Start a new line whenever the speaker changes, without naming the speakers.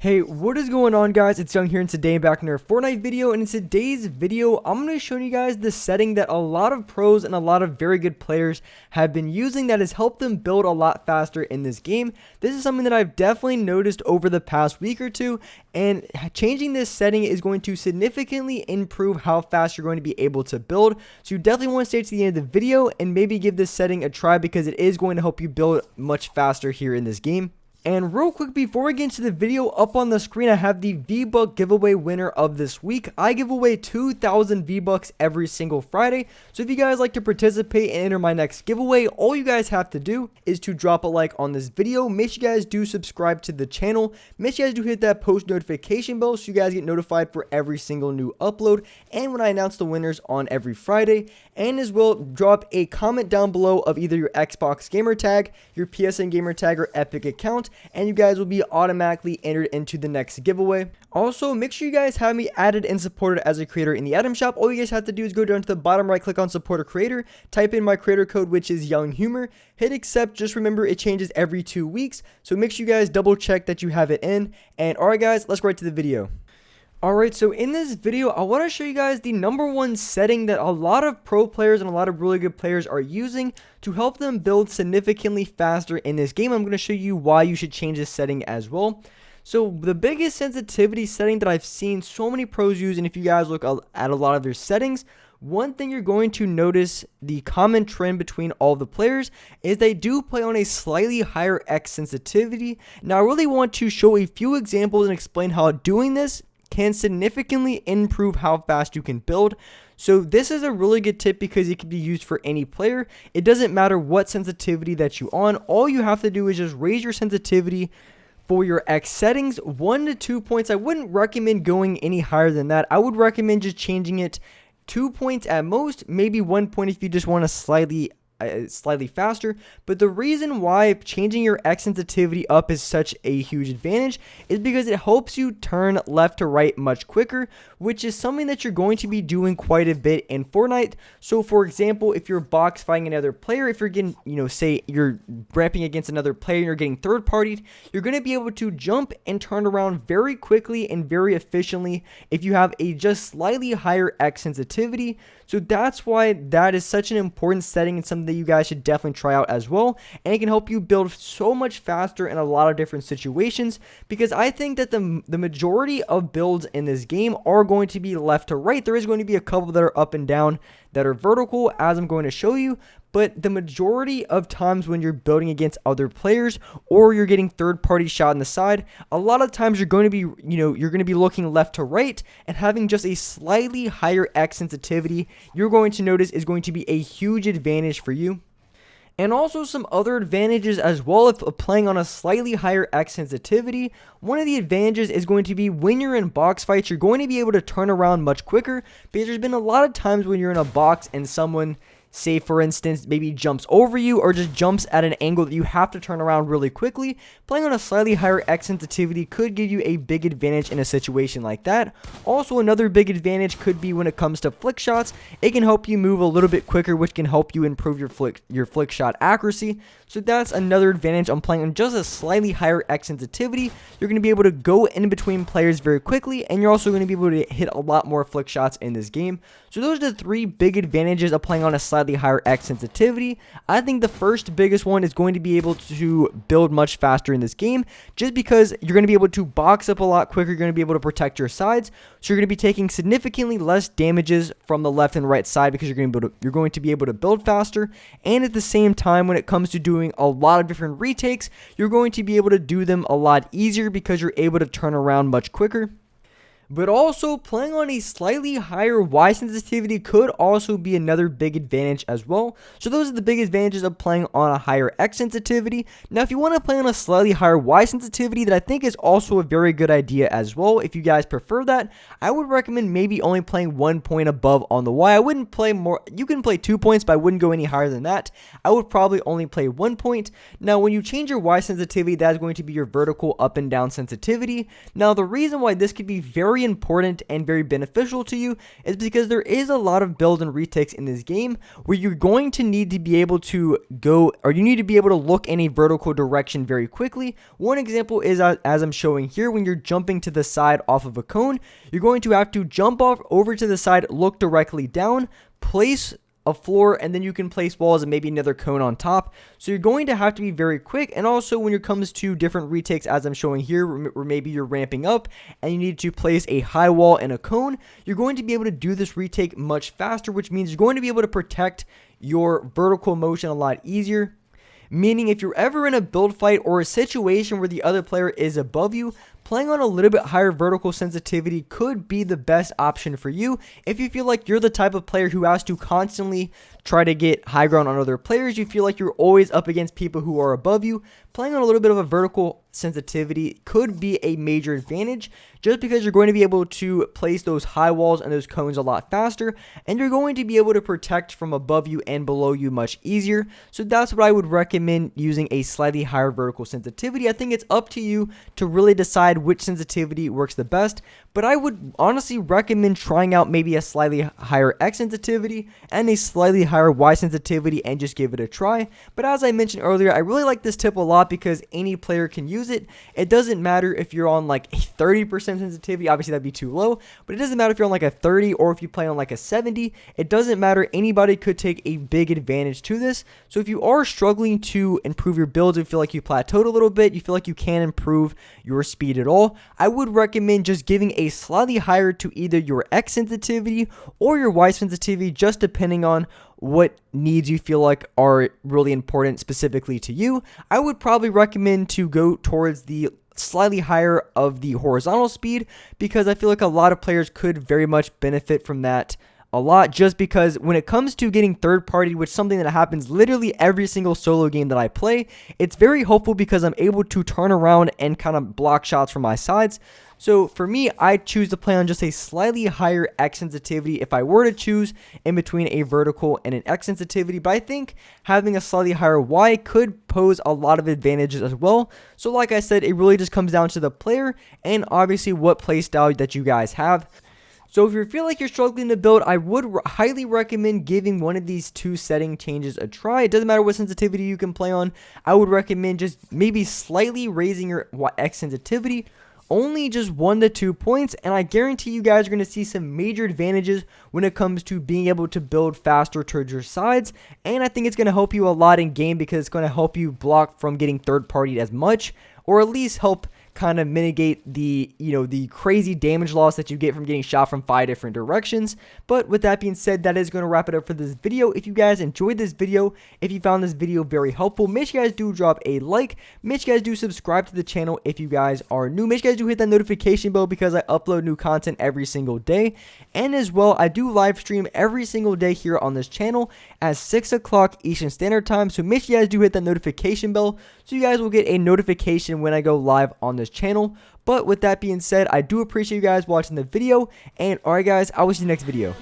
Hey, what is going on, guys? It's Young here, and today I'm back in our Fortnite video, and in today's video, I'm going to show you guys the setting that a lot of pros and a lot of very good players have been using that has helped them build a lot faster in this game. This is something that I've definitely noticed over the past week or two, and changing this setting is going to significantly improve how fast you're going to be able to build. So you definitely want to stay to the end of the video and maybe give this setting a try because it is going to help you build much faster here in this game. And real quick, before we get into the video, up on the screen I have the V-Buck giveaway winner of this week. I give away 2,000 V-Bucks every single Friday, so if you guys like to participate and enter my next giveaway, all you guys have to do is to drop a like on this video. Make sure you guys do subscribe to the channel. Make sure you guys do hit that post notification bell so you guys get notified for every single new upload and when I announce the winners on every Friday. And as well, drop a comment down below of either your Xbox gamer tag, your PSN gamer tag, or Epic account, and you guys will be automatically entered into the next giveaway. Also, make sure you guys have me added and supported as a creator in the item shop. All you guys have to do is go down to the bottom right, click on support a creator, type in my creator code, which is Young Humor, hit accept. Just remember it changes every 2 weeks, so make sure you guys double check that you have it in. And alright guys, let's go right to the video. Alright, so in this video, I want to show you guys the #1 setting that a lot of pro players and a lot of really good players are using to help them build significantly faster in this game. I'm going to show you why you should change this setting as well. So the biggest sensitivity setting that I've seen so many pros use, and if you guys look at a lot of their settings, one thing you're going to notice the common trend between all the players is they do play on a slightly higher X sensitivity. Now I really want to show a few examples and explain how doing this can significantly improve how fast you can build. So this is a really good tip because it can be used for any player. It doesn't matter what sensitivity that you're on. All you have to do is just raise your sensitivity for your X settings 1 to 2 points. I wouldn't recommend going any higher than that. I would recommend just changing it 2 points at most, maybe 1 point if you just want to slightly faster. But the reason why changing your X sensitivity up is such a huge advantage is because it helps you turn left to right much quicker, which is something that you're going to be doing quite a bit in Fortnite. So for example, if you're box fighting another player, if you're getting, say you're ramping against another player and you're getting third partied, you're going to be able to jump and turn around very quickly and very efficiently if you have a just slightly higher X sensitivity. So that's why that is such an important setting and something that you guys should definitely try out as well. And it can help you build so much faster in a lot of different situations, because I think that the majority of builds in this game are going to be left to right. There is going to be a couple that are up and down that are vertical, as I'm going to show you. But the majority of times when you're building against other players or you're getting third party shot on the side, a lot of times you're going to be, you're going to be looking left to right, and having just a slightly higher X sensitivity, you're going to notice is going to be a huge advantage for you. And also some other advantages as well if playing on a slightly higher X sensitivity. One of the advantages is going to be when you're in box fights, you're going to be able to turn around much quicker, because there's been a lot of times when you're in a box and someone, say for instance, maybe jumps over you or just jumps at an angle that you have to turn around really quickly. Playing on a slightly higher X sensitivity could give you a big advantage in a situation like that. Also, another big advantage could be when it comes to flick shots. It can help you move a little bit quicker, which can help you improve your flick shot accuracy. So that's another advantage on playing on just a slightly higher X sensitivity. You're going to be able to go in between players very quickly, and you're also going to be able to hit a lot more flick shots in this game. So those are the 3 big advantages of playing on a slightly higher X sensitivity. I think the first biggest one is going to be able to build much faster in this game, just because you're going to be able to box up a lot quicker. You're going to be able to protect your sides, so you're going to be taking significantly less damages from the left and right side because you're going to be able to build faster. And at the same time, when it comes to doing a lot of different retakes, you're going to be able to do them a lot easier because you're able to turn around much quicker. But also, playing on a slightly higher Y sensitivity could also be another big advantage as well. So those are the big advantages of playing on a higher X sensitivity. Now, if you want to play on a slightly higher Y sensitivity, that I think is also a very good idea as well. If you guys prefer that, I would recommend maybe only playing 1 point above on the Y. I wouldn't play more. You can play 2 points, but I wouldn't go any higher than that. I would probably only play 1 point. Now, when you change your Y sensitivity, that is going to be your vertical up and down sensitivity. Now, the reason why this could be very very important and very beneficial to you is because there is a lot of builds and retakes in this game where you're going to need to be able to go, or you need to be able to look in a vertical direction very quickly. One example is as I'm showing here, when you're jumping to the side off of a cone, you're going to have to jump off over to the side, look directly down, place a floor, and then you can place walls and maybe another cone on top. So you're going to have to be very quick. And also when it comes to different retakes, as I'm showing here, where maybe you're ramping up and you need to place a high wall and a cone, you're going to be able to do this retake much faster, which means you're going to be able to protect your vertical motion a lot easier. Meaning if you're ever in a build fight or a situation where the other player is above you, playing on a little bit higher vertical sensitivity could be the best option for you. If you feel like you're the type of player who has to constantly try to get high ground on other players, you feel like you're always up against people who are above you, playing on a little bit of a vertical sensitivity could be a major advantage, just because you're going to be able to place those high walls and those cones a lot faster, and you're going to be able to protect from above you and below you much easier. So that's what I would recommend, using a slightly higher vertical sensitivity. I think it's up to you to really decide which sensitivity works the best, but I would honestly recommend trying out maybe a slightly higher X sensitivity and a slightly higher Y sensitivity and just give it a try. But as I mentioned earlier, I really like this tip a lot because any player can use it. It doesn't matter if you're on like a 30% sensitivity, obviously that'd be too low, but it doesn't matter if you're on like a 30 or if you play on like a 70. It doesn't matter, anybody could take a big advantage to this. So if you are struggling to improve your builds, you feel like you plateaued a little bit, you feel like you can improve your speed at all, I would recommend just giving a slightly higher to either your X sensitivity or your Y sensitivity, just depending on what needs you feel like are really important specifically to you. I would probably recommend to go towards the slightly higher of the horizontal speed, because I feel like a lot of players could very much benefit from that a lot, just because when it comes to getting third party, which is something that happens literally every single solo game that I play, it's very helpful because I'm able to turn around and kind of block shots from my sides. So for me, I choose to play on just a slightly higher X sensitivity if I were to choose in between a vertical and an X sensitivity, but I think having a slightly higher Y could pose a lot of advantages as well. So like I said, it really just comes down to the player and obviously what playstyle that you guys have. So if you feel like you're struggling to build, I would highly recommend giving one of these two setting changes a try. It doesn't matter what sensitivity you can play on. I would recommend just maybe slightly raising your X sensitivity, only just 1 to 2 points, and I guarantee you guys are going to see some major advantages when it comes to being able to build faster towards your sides. And I think it's going to help you a lot in game because it's going to help you block from getting third partied as much, or at least help kind of mitigate the, the crazy damage loss that you get from getting shot from 5 different directions. But with that being said, that is going to wrap it up for this video. If you guys enjoyed this video, if you found this video very helpful, make sure you guys do drop a like. Make sure you guys do subscribe to the channel if you guys are new. Make sure you guys do hit that notification bell because I upload new content every single day. And as well, I do live stream every single day here on this channel at 6 o'clock Eastern Standard Time. So make sure you guys do hit that notification bell so you guys will get a notification when I go live on this channel. But with that being said, I do appreciate you guys watching the video, and alright guys, I will see you next video.